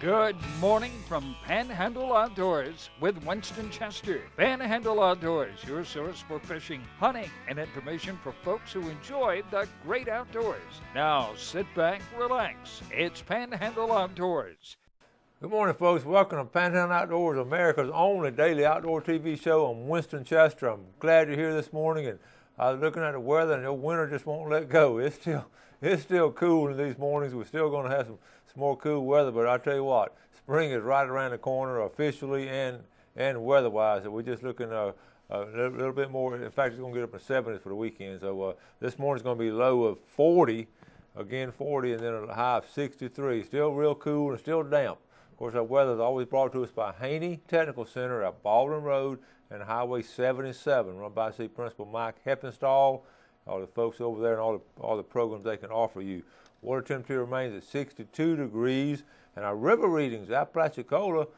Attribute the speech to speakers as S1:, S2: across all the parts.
S1: Good morning from Panhandle Outdoors with Winston Chester. Panhandle Outdoors, your source for fishing, hunting, and information for folks who enjoy the great outdoors. Now sit back, relax. It's Panhandle Outdoors.
S2: Good morning, folks. Welcome to Panhandle Outdoors, America's only daily outdoor TV show. I'm Winston Chester. I'm glad you're here this morning, and I was looking at the weather, and the winter just won't let go. It's still cool in these mornings. We're still going to have some more cool weather, but I tell you what, spring is right around the corner officially and weather-wise. So we're just looking a little bit more. In fact, it's going to get up to 70s for the weekend. So this morning's going to be a low of 40, again 40, and then a high of 63. Still real cool and still damp. Of course, our weather is always brought to us by Haney Technical Center at Baldwin Road and Highway 77, run by City Principal Mike Heppenstall, all the folks over there, and all the programs they can offer you. Water temperature remains at 62 degrees, and our river readings, Apalachicola,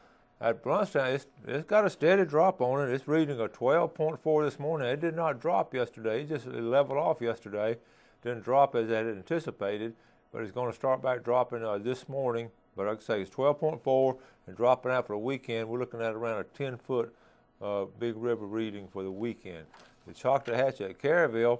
S2: at lunchtime, it's got a steady drop on it. It's reading a 12.4 this morning. It did not drop yesterday. It just leveled off yesterday. Didn't drop as I had anticipated, but it's going to start back dropping this morning. But like I say, it's 12.4 and dropping out for the weekend. We're looking at around a 10-foot big river reading for the weekend. The Choctahatchee at Caryville,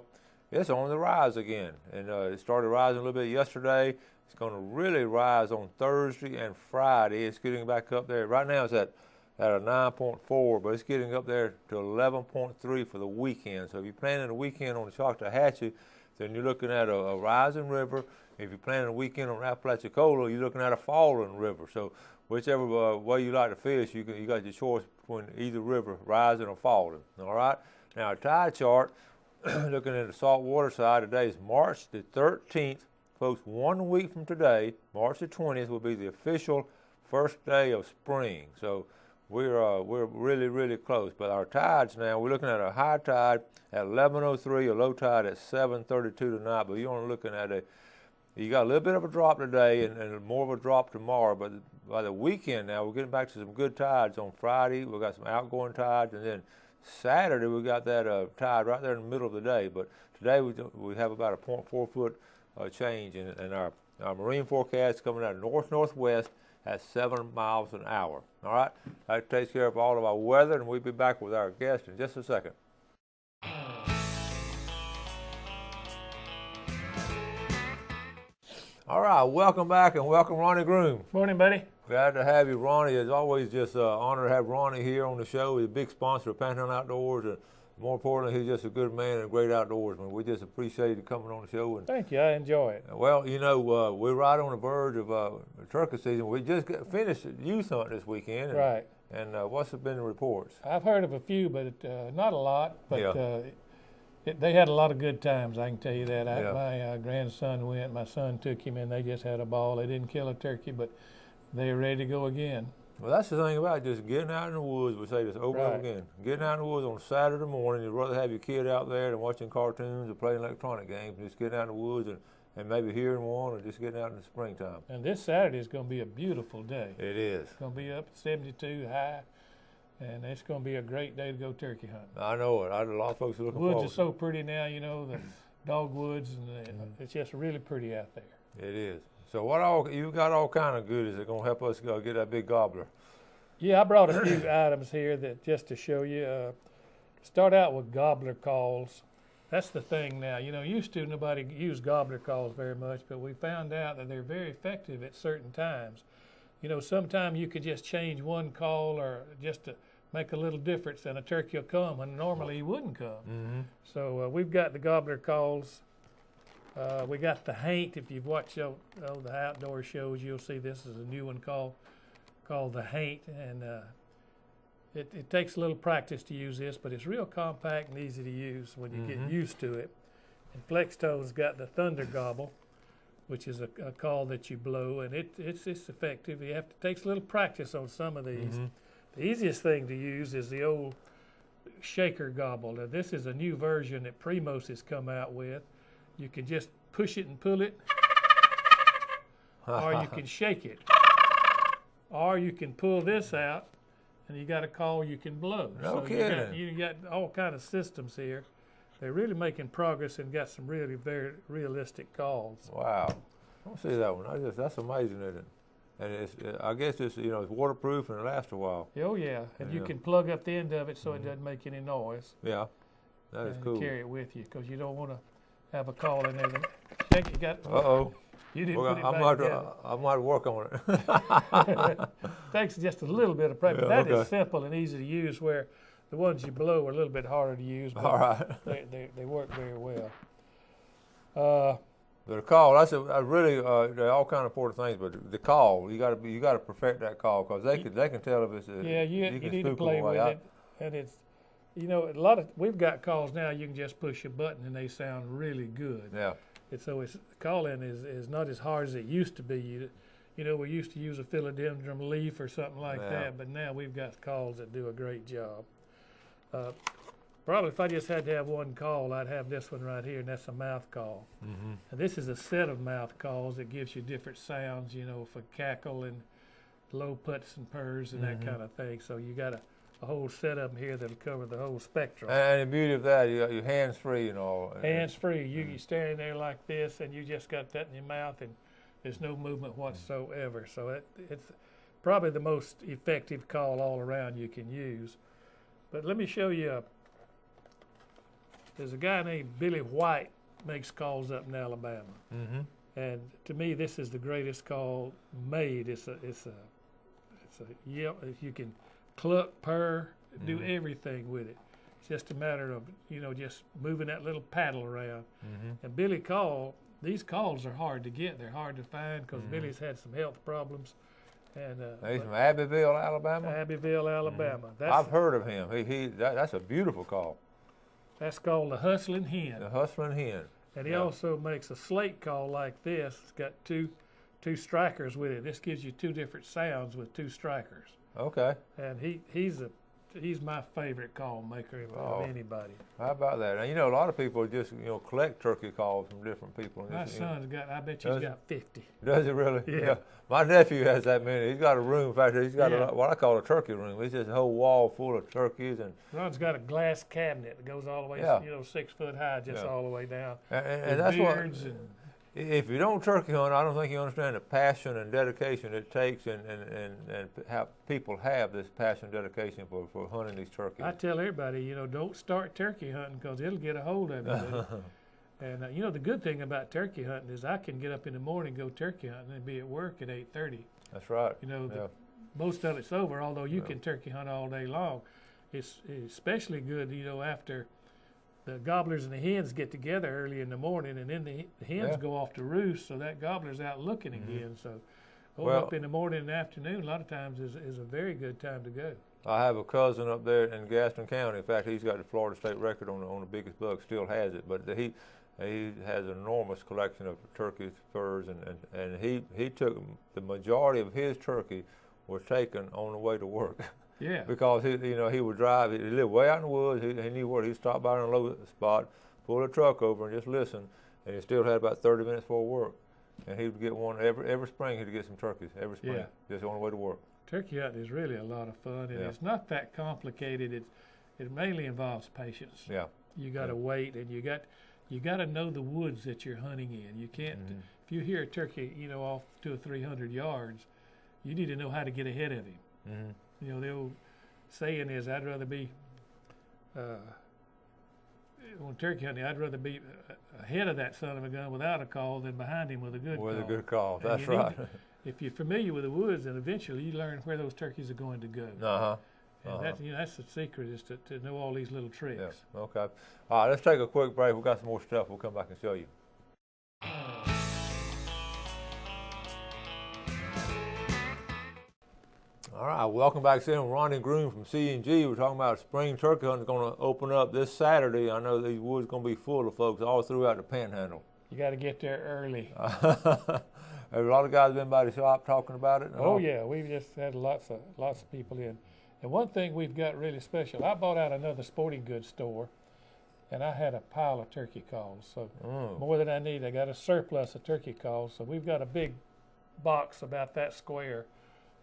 S2: it's on the rise again, and it started rising a little bit yesterday. It's going to really rise on Thursday and Friday. It's getting back up there. Right now it's at a 9.4, but it's getting up there to 11.3 for the weekend. So if you're planning a weekend on the Choctahatchee, then you're looking at a rising river. If you're planning a weekend on Apalachicola, you're looking at a falling river. So whichever way you like to fish, you got your choice between either river, rising or falling. All right. Now a tide chart. Looking at the saltwater side, today is March the 13th. Folks, 1 week from today, March the 20th, will be the official first day of spring. So we're really, really close. But our tides now, we're looking at a high tide at 11:03, a low tide at 7:32 tonight. But you're only looking at you got a little bit of a drop today and more of a drop tomorrow. But by the weekend now, we're getting back to some good tides on Friday. We've got some outgoing tides, and then Saturday we got that tide right there in the middle of the day, but today we have about a 0.4 foot change, and our marine forecast coming out of north-northwest at 7 miles an hour. All right, that takes care of all of our weather, and we'll be back with our guest in just a second. All right, welcome back and welcome Ronnie Groom.
S3: Morning, buddy.
S2: Glad to have you, Ronnie. It's always just an honor to have Ronnie here on the show. He's a big sponsor of Panhandle Outdoors, and more importantly, he's just a good man and a great outdoorsman. We just appreciate you coming on the show. And
S3: thank you. I enjoy it.
S2: Well, you know, we're right on the verge of turkey season. We just finished youth hunt this weekend. And,
S3: right.
S2: And what's been the reports?
S3: I've heard of a few, but not a lot. But
S2: yeah.
S3: They had a lot of good times, I can tell you that.
S2: Yeah.
S3: My grandson went, my son took him, and they just had a ball. They didn't kill a turkey, but they're ready to go again.
S2: Well, that's the thing about just getting out in the woods. We say this over and over again. Getting out in the woods on Saturday morning, you'd rather have your kid out there than watching cartoons or playing electronic games. Just getting out in the woods and maybe hearing one or just getting out in the springtime.
S3: And this Saturday is going to be a beautiful day.
S2: It is.
S3: It's going to be up at 72 high, and it's going to be a great day to go turkey hunting.
S2: I know it. A lot of folks are looking forward.
S3: Woods are so pretty now, you know, the dogwoods, and it's just really pretty out there.
S2: It is. So what all you got? All kind of goodies that gonna help us get that big gobbler.
S3: Yeah, I brought a few items here that just to show you. Start out with gobbler calls. That's the thing now. You know, used to nobody used gobbler calls very much, but we found out that they're very effective at certain times. You know, sometimes you could just change one call or just to make a little difference, and a turkey will come when normally he wouldn't come.
S2: Mm-hmm.
S3: So we've got the gobbler calls. We got the haint. If you've watched the outdoor shows, you'll see this is a new one called the haint, and it takes a little practice to use this, but it's real compact and easy to use when you get used to it. And Flextone's got the thunder gobble, which is a call that you blow, and it's effective. Takes a little practice on some of these.
S2: Mm-hmm.
S3: The easiest thing to use is the old shaker gobble. Now, this is a new version that Primos has come out with. You can just push it and pull it, or you can shake it, or you can pull this out, and you got a call you can blow.
S2: No kidding.
S3: You got all kind of systems here. They're really making progress and got some really very realistic calls.
S2: Wow, I don't see that one. That's amazing, isn't it? And I guess it's it's waterproof and it lasts a while.
S3: Oh yeah, and you
S2: Yeah.
S3: can plug up the end of it so it doesn't make any noise.
S2: Yeah, that is
S3: and
S2: cool.
S3: Carry it with you because you don't want to have a call in there. Shake, you got.
S2: Uh-oh.
S3: You didn't
S2: Well,
S3: put it
S2: I
S3: back
S2: might
S3: together.
S2: I might work on it.
S3: Takes just a little bit of practice.
S2: Yeah,
S3: That is
S2: okay.
S3: simple and easy to use. Where the ones you below are a little bit harder to use, but
S2: All right.
S3: they work very well.
S2: But the call, that's really they're all kind of important things. But the call, you got to perfect that call because they can tell if it's
S3: Yeah, you
S2: can
S3: need to
S2: spook 'em
S3: play
S2: away.
S3: with it, and it's a lot of we've got calls now. You can just push a button and they sound really good.
S2: Yeah.
S3: And so calling is not as hard as it used to be. We used to use a philodendron leaf or something like
S2: Yeah.
S3: that, but now we've got calls that do a great job. Probably if I just had to have one call, I'd have this one right here, and that's a mouth call.
S2: Mm-hmm.
S3: And this is a set of mouth calls that gives you different sounds, for cackle and low puts and purrs and that kind of thing. So you got a whole set of them here that'll cover the whole spectrum.
S2: And the beauty of that, you got your hands free and all.
S3: Hands free. You're standing there like this, and you just got that in your mouth, and there's no movement whatsoever. So it's probably the most effective call all around you can use. But let me show you. There's a guy named Billy White makes calls up in Alabama, and to me, this is the greatest call made. It's a yell. You can cluck, purr, do everything with it. It's just a matter of just moving that little paddle around. And these calls are hard to get. They're hard to find because Billy's had some health problems. And
S2: He's from Abbeville, Alabama.
S3: Abbeville, Alabama.
S2: I've heard of him. That's a beautiful call.
S3: That's called the hustling hen.
S2: The hustling hen.
S3: And he also makes a slate call like this. It's got two strikers with it. This gives you two different sounds with two strikers.
S2: Okay.
S3: And he's my favorite call maker of anybody.
S2: How about that? Now, a lot of people just, collect turkey calls from different people.
S3: My son's I bet he's got 50.
S2: Does he really?
S3: Yeah.
S2: My nephew has that many. He's got a room. In fact, he's got what I call a turkey room. It's just a whole wall full of turkeys. And
S3: Ron's got a glass cabinet that goes all the way, 6 foot high, just all the way down.
S2: And that's what.
S3: And
S2: If you don't turkey hunt, I don't think you understand the passion and dedication it takes, and how people have this passion and dedication for hunting these turkeys.
S3: I tell everybody, don't start turkey hunting because it'll get a hold of you. And the good thing about turkey hunting is I can get up in the morning, go turkey hunting, and be at work at 8:30.
S2: That's right.
S3: Most of it's over. Although you can turkey hunt all day long, it's especially good, after the gobblers and the hens get together early in the morning, and then the hens go off to roost, so that gobbler's out looking again. So up in the morning and afternoon, a lot of times is a very good time to go.
S2: I have a cousin up there in Gaston County. In fact, he's got the Florida state record on the biggest buck. Still has it, but he has an enormous collection of turkeys, furs, and he took the majority of his turkey was taken on the way to work.
S3: Yeah.
S2: Because he would drive. He lived way out in the woods. He knew where he'd stop by in a low spot, pull the truck over, and just listen. And he still had about 30 minutes before work. And he would get one every spring. He'd get some turkeys every spring, just on the way to work.
S3: Turkey hunting is really a lot of fun, and it's not that complicated. It mainly involves patience.
S2: Yeah.
S3: You got to wait, and you got to know the woods that you're hunting in. You can't if you hear a turkey, off 200 or 300 yards, you need to know how to get ahead of him. The old saying is, I'd rather be on turkey hunting. I'd rather be ahead of that son of a gun without a call than behind him with a good call.
S2: With a good call,
S3: And
S2: that's right.
S3: If you're familiar with the woods, then eventually you learn where those turkeys are going to go. And that's the secret, is to know all these little tricks.
S2: Yeah. Okay. All right, let's take a quick break. We've got some more stuff. We'll come back and show you. All right, welcome back. Sitting with Ronnie Groom from C&G. We're talking about spring turkey hunting. It's going to open up this Saturday. I know these woods going to be full of folks all throughout the Panhandle.
S3: You got to get there early.
S2: Have a lot of guys been by the shop talking about it?
S3: Oh yeah, we've just had lots of people in. And one thing we've got really special, I bought out another sporting goods store, and I had a pile of turkey calls. So more than I need. I got a surplus of turkey calls. So we've got a big box about that square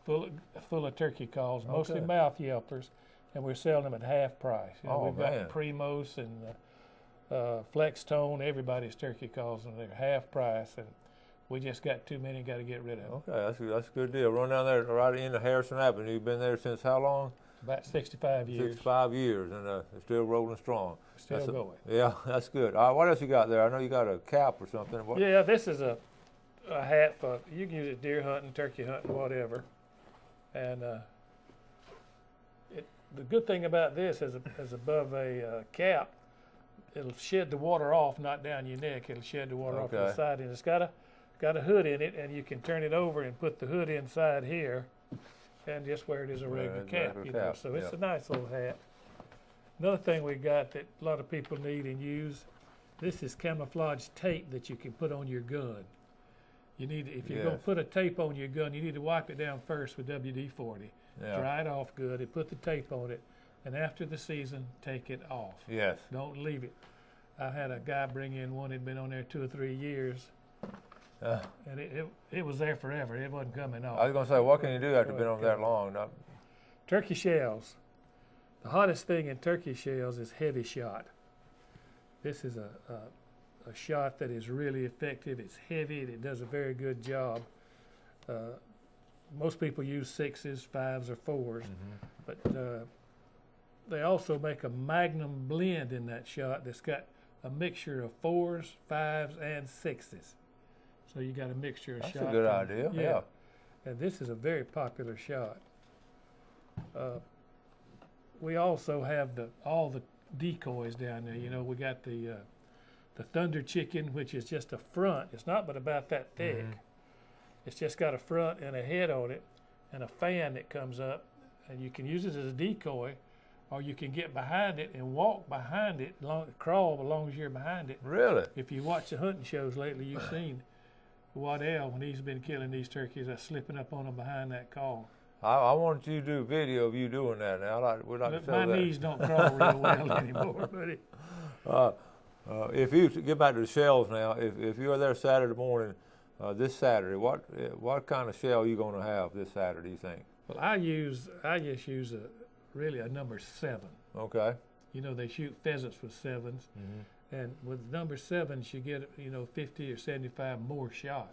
S3: full of turkey calls, mostly mouth yelpers, and we're selling them at half price. We've got Primos and Flex Tone, everybody's turkey calls, and they're half price. And We just got too many, got to get rid of them.
S2: Okay, that's a good deal. Run down there right into Harrison Avenue. You've been there since how long?
S3: About 65 years.
S2: 65 years, and it's still rolling strong.
S3: Still going.
S2: Yeah, that's good. All right, what else you got there? I know you got a cap or something. What?
S3: Yeah, this is a hat for, you can use it deer hunting, turkey hunting, whatever. And the good thing about this is above a cap, it'll shed the water off, not down your neck. It'll shed the water off to the side, and it's got a hood in it, and you can turn it over and put the hood inside here, and just wear it as a regular cap. So it's a nice little hat. Another thing we got that a lot of people need and use, this is camouflage tape that you can put on your gun. You need, if you're going to put a tape on your gun, you need to wipe it down first with WD-40. Dry it off good and put the tape on it, and after the season, take it off.
S2: Yes.
S3: Don't leave it. I had a guy bring in one that had been on there 2 or 3 years, and it was there forever. It wasn't coming off.
S2: I was going to say, what can you do after being on that long?
S3: Turkey shells. The hottest thing in turkey shells is heavy shot. This is a shot that is really effective. It's heavy and it does a very good job. Most people use 6s, 5s, or 4s, but they also make a Magnum blend in that shot that's got a mixture of 4s, 5s, and 6s. So you got a mixture of shots.
S2: That's a good idea. Yeah.
S3: And this is a very popular shot. We also have all the decoys down there. You know, we got the Thunder Chicken, which is just a front. It's not but about that thick. It's just got a front and a head on it and a fan that comes up, and you can use it as a decoy, or you can get behind it and walk behind it, crawl as long as you're behind it.
S2: Really?
S3: If you watch the hunting shows lately, you've seen Waddell, when he's been killing these turkeys, slipping up on them behind that call.
S2: I wanted you to do a video of you doing that now. We'd like to show
S3: my
S2: that.
S3: knees don't crawl real well anymore, buddy.
S2: If you get back to the shells now, if you're there Saturday morning, this Saturday, what kind of shell are you going to have this Saturday, you think?
S3: Well, I just use really a number 7.
S2: Okay.
S3: You know, they shoot pheasants with 7s, and with number 7s, you get 50 or 75 more shot.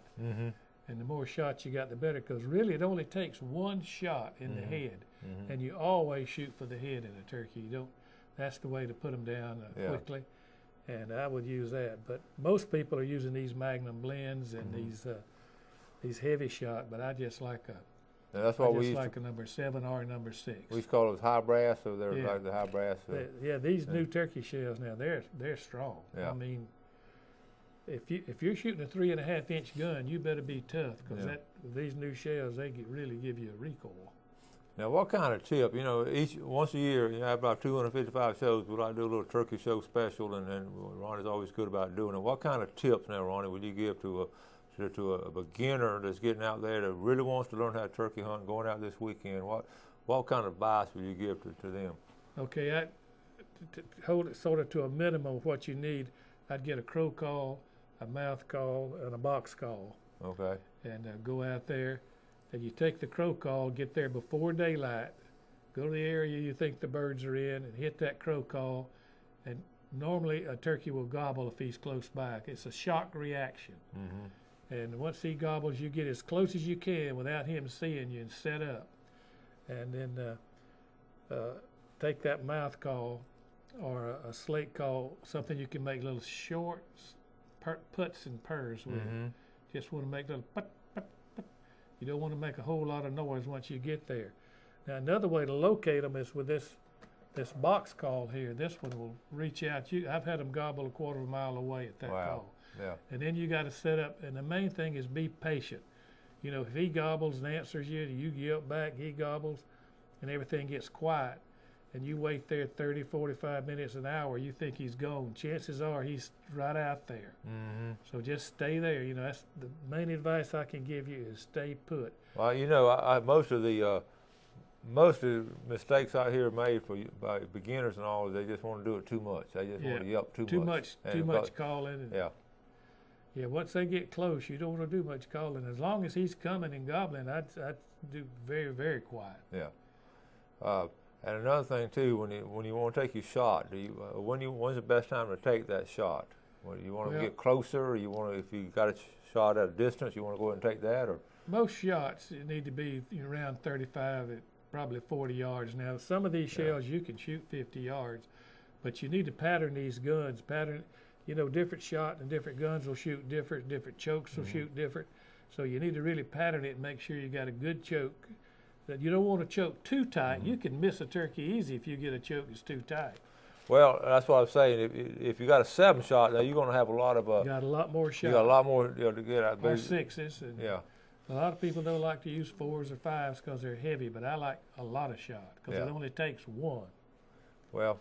S3: And the more shots you got, the better, because really it only takes one shot in the head, and you always shoot for the head in a turkey. You don't. That's the way to put them down quickly, and I would use that. But most people are using these Magnum blends and these heavy shot, but I just like
S2: that's what we
S3: like a number 7 or a number 6.
S2: We used to call those high brass, so they're like the high brass.
S3: These new turkey shells now, they're strong.
S2: Yeah.
S3: I mean, if you're shooting a 3.5-inch gun, you better be tough, because these new shells, they really give you a recoil.
S2: Now, what kind of tip? You know, once a year, you have about 255 shows. We like to do a little turkey show special, and Ronnie's always good about doing it. What kind of tips now, Ronnie, would you give to a beginner that's getting out there that really wants to learn how to turkey hunt, going out this weekend? What kind of advice would you give to them?
S3: Okay, to hold it sort of to a minimum of what you need, I'd get a crow call, a mouth call, and a box call.
S2: Okay. And
S3: go out there, and you take the crow call, get there before daylight, go to the area you think the birds are in, and hit that crow call. And normally a turkey will gobble if he's close by. It's a shock reaction. And once he gobbles, you get as close as you can without him seeing you and set up. And then take that mouth call or a slate call, something you can make little short puts and purrs with. Just want to make little put, put, put. You don't want to make a whole lot of noise once you get there. Now, another way to locate them is with this box call here. This one will reach out. I've had them gobble a quarter of a mile away at that call.
S2: Yeah.
S3: And then you got to set up, and the main thing is be patient. You know, if he gobbles and answers you yelp back, he gobbles, and everything gets quiet, and you wait there 30, 45 minutes, an hour, you think he's gone. Chances are he's right out there. So just stay there. You know, that's the main advice I can give you is stay put.
S2: Well, you know, most of the mistakes I hear made by beginners and all is they just want to do it too much. They just want to yelp too much.
S3: Too much calling. Yeah, once they get close, you don't want to do much calling. As long as he's coming and gobbling, I'd do very, very quiet.
S2: Yeah. And another thing too, when you want to take your shot, when's the best time to take that shot? You want to get closer, or you want to, if you got a shot at a distance, you want to go ahead and take that, or?
S3: Most shots need to be around 35 at probably 40 yards. Now, some of these shells you can shoot 50 yards, but you need to pattern these guns. Different shot and different guns will shoot different. Different chokes will shoot different. So you need to really pattern it and make sure you got a good choke. That you don't want to choke too tight. You can miss a turkey easy if you get a choke that's too tight.
S2: Well, that's what I'm saying. If you got a 7-shot, now you're going to have a lot of.
S3: Got a lot more shots.
S2: You got a lot more to get out.
S3: Or 6s. And
S2: yeah.
S3: A lot of people don't like to use 4s or 5s because they're heavy, but I like a lot of shot because it only takes one.
S2: Well,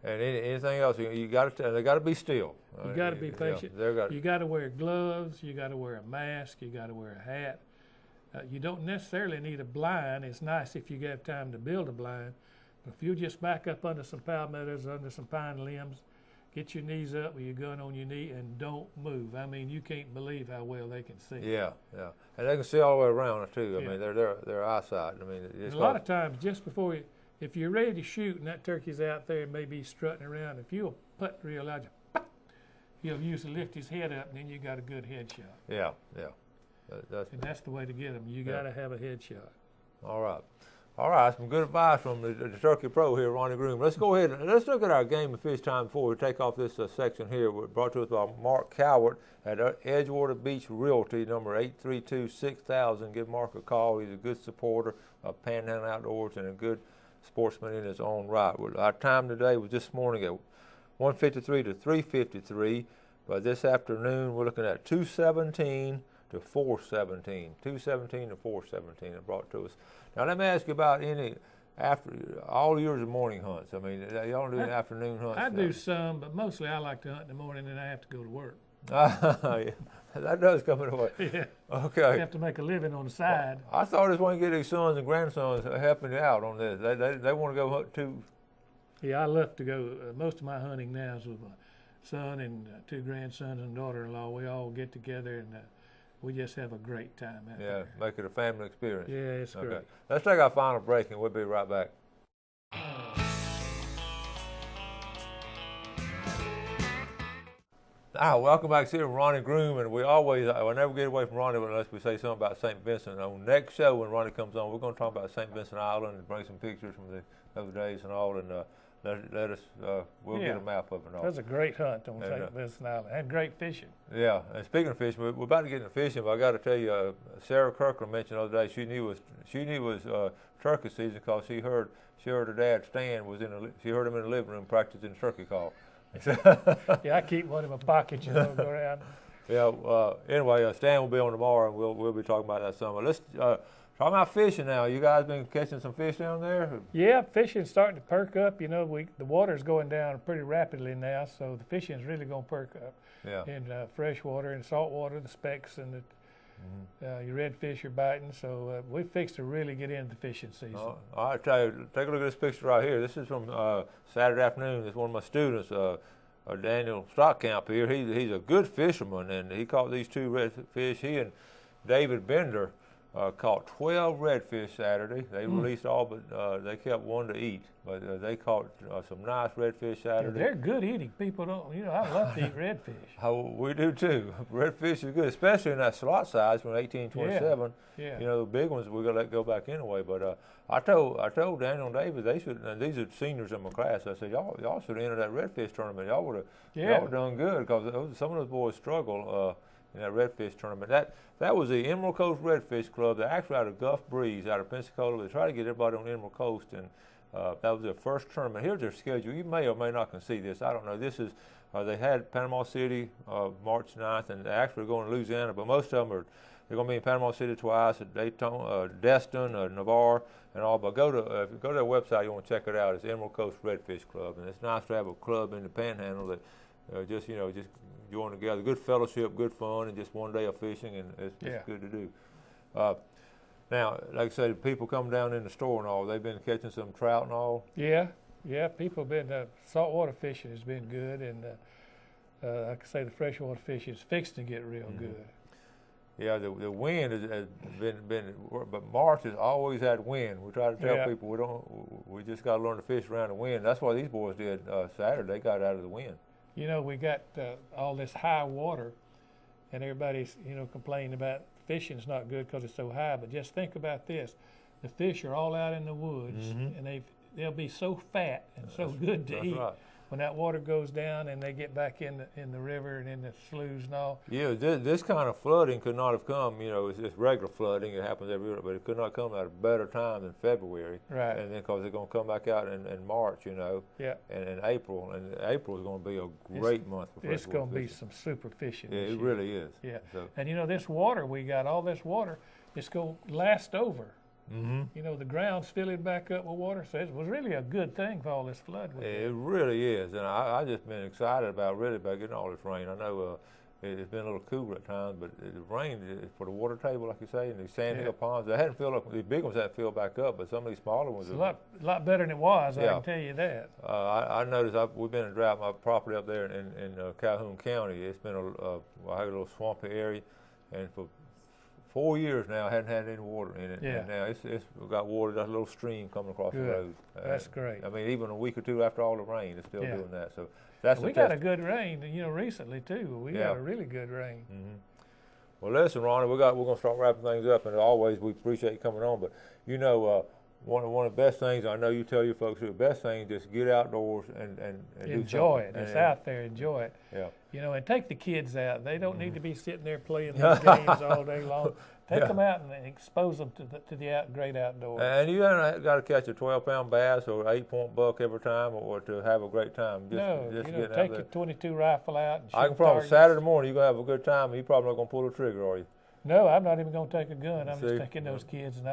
S2: and anything else, you got to. They got to be still.
S3: You got to be patient. You got to wear gloves. You got to wear a mask. You got to wear a hat. You don't necessarily need a blind. It's nice if you have time to build a blind. But if you just back up under some palmettos, under some pine limbs, get your knees up with your gun on your knee, and don't move. I mean, you can't believe how well they can see.
S2: Yeah, and they can see all the way around too. I mean, their eyesight. I mean,
S3: a lot of times, just before if you're ready to shoot and that turkey's out there and maybe strutting around, if you'll put real loud, he'll usually lift his head up, and then you got a good headshot.
S2: Yeah.
S3: And that's the way to get them. You got to have a headshot.
S2: All right. Some good advice from the Turkey Pro here, Ronnie Groom. Let's go ahead and let's look at our game of fish time before we take off this section here. We're brought to us by Mark Cowart at Edgewater Beach Realty, number 832-6000. Give Mark a call. He's a good supporter of Panhandle Outdoors and a good sportsman in his own right. Our time today was this morning at 153 to 353. But this afternoon, we're looking at 217 to 417. 217 to 417 it brought to us. Now let me ask you about after all years of morning hunts. I mean, y'all do afternoon hunts?
S3: I do some, but mostly I like to hunt in the morning and I have to go to work.
S2: Yeah, that does come into work.
S3: Yeah.
S2: Okay.
S3: You have to make a living on the side.
S2: I thought this one get these sons and grandsons helping you out on this. They want to go hunt too.
S3: Yeah, I love to go. Most of my hunting now is with my son and 2 grandsons and daughter-in-law. We all get together and we just have a great time out there.
S2: Yeah, make it a family experience.
S3: Yeah, it's great.
S2: Let's take our final break and we'll be right back. Welcome back to Ronnie Groom, and we never get away from Ronnie unless we say something about St. Vincent. On the next show when Ronnie comes on, we're going to talk about St. Vincent Island and bring some pictures from the other days and all, and we'll get a map of it and all.
S3: That was a great hunt on St. Vincent Island, and great fishing.
S2: Yeah, and speaking of fishing, we're about to get into fishing, but I got to tell you, Sarah Kirkland mentioned the other day she knew it was turkey season because she heard her dad Stan she heard him in the living room practicing turkey call.
S3: Yeah, I keep one in my pocket, go around.
S2: Yeah. Anyway, Stan will be on tomorrow, and we'll be talking about that summer. Let's talk about fishing now. You guys been catching some fish down there?
S3: Yeah, fishing's starting to perk up. The water's going down pretty rapidly now, so the fishing's really going to perk up.
S2: Yeah.
S3: In fresh water and salt water, the specks and your redfish are biting. So we fixed to really get into the fishing season.
S2: All right, tell you, take a look at this picture right here. This is from Saturday afternoon. It's one of my students, Daniel Stockcamp here. He's a good fisherman, and he caught these 2 redfish. He and David Bender caught 12 redfish Saturday. They released all, but they kept 1 to eat. But they caught some nice redfish Saturday.
S3: Yeah, they're good eating. People don't, I love to eat redfish.
S2: We do too. Redfish is good, especially in that slot size from 1827.
S3: Yeah.
S2: The big ones we're gonna let go back anyway. But I told Daniel and David they should. And these are seniors in my class. I said y'all should enter that redfish tournament. Y'all would have done good because some of those boys struggle in that redfish tournament. That was the Emerald Coast Redfish Club. They're actually out of Gulf Breeze, out of Pensacola. They try to get everybody on the Emerald Coast, and that was their first tournament. Here's their schedule. You may or may not can see this. I don't know. This is they had Panama City March 9th, and they're actually going to Louisiana, but most of them they're going to be in Panama City twice, at Daytona, Destin, Navarre, and all. But if you go to their website, you want to check it out. It's Emerald Coast Redfish Club, and it's nice to have a club in the Panhandle that just join together. Good fellowship, good fun, and just one day of fishing, and it's good to do. Now, like I said, people come down in the store and all. They've been catching some trout and all.
S3: Yeah. People have been saltwater fishing has been good, and like I say, the freshwater fishing is fixed to get real good.
S2: Yeah, the wind has been, but March has always had wind. We try to tell people we just got to learn to fish around the wind. That's what these boys did Saturday. They got out of the wind.
S3: We got all this high water, and everybody's, complaining about fishing's not good because it's so high. But just think about this: the fish are all out in the woods, and they'll be so fat and so good to eat. Right. When that water goes down and they get back in the river and in the sloughs and all.
S2: Yeah, this kind of flooding could not have come, it's regular flooding, it happens every year, but it could not come at a better time than February.
S3: Right.
S2: And then because they're going to come back out in March,
S3: Yeah.
S2: And in April. And April is going to be a great month for freshwater
S3: It's going to be some super fishing.
S2: Yeah,
S3: this
S2: it
S3: year.
S2: really is.
S3: Yeah.
S2: So.
S3: And this water we got, all this water, it's going to last over. The ground's filling back up with water, so it was really a good thing for all this flood.
S2: It really is, and I just been excited about getting all this rain. I know it's been a little cooler at times, but the rain for the water table, like you say, and these sandhill ponds, they hadn't filled up. The big ones hadn't filled back up, but some of these smaller ones.
S3: It's a lot better than it was. I can tell you that.
S2: I noticed we've been in drought. My property up there in Calhoun County, it's been I had a little swampy area, and for 4 years now, I hadn't had any water in it.
S3: Yeah.
S2: And now it's got water, just a little stream coming across the road.
S3: That's great.
S2: I mean, even a week or two after all the rain, it's still doing that. So
S3: we got a good rain, recently too. We got a really good rain.
S2: Well, listen, Ronnie, we're going to start wrapping things up, and as always, we appreciate you coming on. But one of the best things, I know you tell your folks, the best thing is just get outdoors and
S3: enjoy it. It's out there, enjoy it.
S2: Yeah.
S3: And take the kids out. They don't need to be sitting there playing those games all day long. Take them out and expose them to the great outdoors.
S2: And you haven't got to catch a 12-pound bass or 8-point buck every time, or to have a great time.
S3: Take your 22 rifle out and shoot
S2: I can probably
S3: targets.
S2: Saturday morning you're gonna have a good time, and you're probably not gonna pull the trigger, are you?
S3: No, I'm not even going to take a gun. I'm just taking those kids, and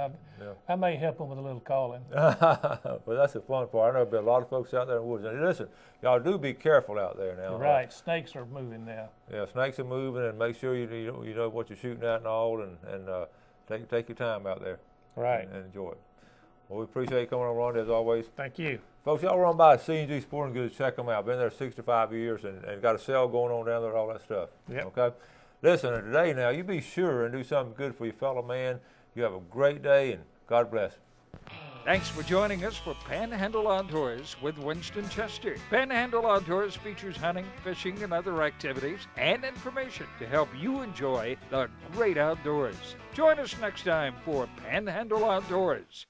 S3: I may help them with a little calling.
S2: Well, that's the fun part. I know there'll be a lot of folks out there in the woods. And listen, y'all do be careful out there now.
S3: Right, snakes are moving now.
S2: Yeah, snakes are moving, and make sure you know what you're shooting at and all, and take your time out there.
S3: Right.
S2: And enjoy it. Well, we appreciate you coming on, Ronnie, as always.
S3: Thank you.
S2: Folks, y'all run by C&G Sporting Goods, check them out. Been there 65 years and got a sale going on down there, all that stuff.
S3: Yep.
S2: Okay? Listen, today now, you be sure and do something good for your fellow man. You have a great day, and God bless.
S1: Thanks for joining us for Panhandle Outdoors with Winston Chester. Panhandle Outdoors features hunting, fishing, and other activities and information to help you enjoy the great outdoors. Join us next time for Panhandle Outdoors.